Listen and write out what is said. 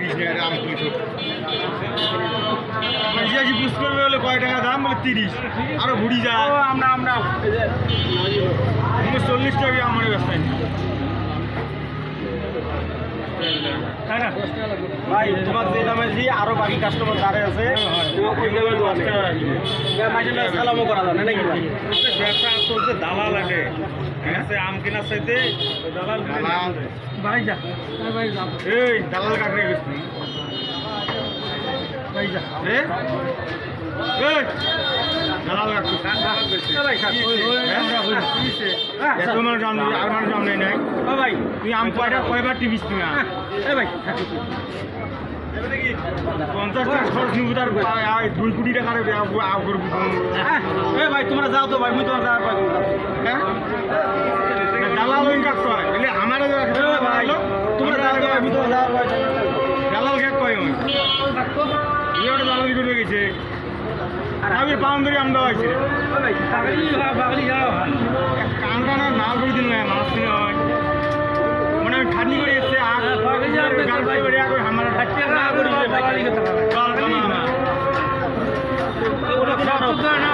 30 টাকা দাম কিছু জিয়াজি বুঝ করবে বলে কয় টাকা দাম বলে 30 আরো ঘুরি যায় আমরা 40 টাকা আমার ব্যবসায় তাই না ভাই তোমার যে দামে জি আরো বাকি কাস্টমার দাঁড়িয়ে আছে ওই দামে 10 টাকা মাঝে সালামও করা যায় না নাকি ভাই ব্যবসা চলছে দালাল লাগে এসে আম কেনার চাইতে দালাল ভাই যা ভাই যা এই দালাল কাটরে গেছি ভাই যা রে এই দালাল কাটছে ভাই খাস এত মানে দাম আর মানে দাম নাই ভাই তুই আম কয়বার টিভিস তুমি এ ভাই 50 টাকা খরচ নিব তার 2 কোটি টাকার আও করব এ ভাই তোমরা যাও তো ভাই মুই তোমার যাওয়ার পাই হ্যাঁ দালাল ওই কাজ করে এলে আমারে ভাই তোমরা যাও আমি তোমার যাওয়ার পাই দালাল কে কই ওই ইওটা দালাল করে গেছে আমি বাউন্ডারি আমরা হইছে ভাই বাগলি যাও কানটা না নাল করে দিন না মাছ কিনে হয় মানে আমি খাটনি করে এসে আর গাল ভাই করে আগে আমার খাচ্ছে না করে বাগলি কথা কাল কামা না ওটা সত্য না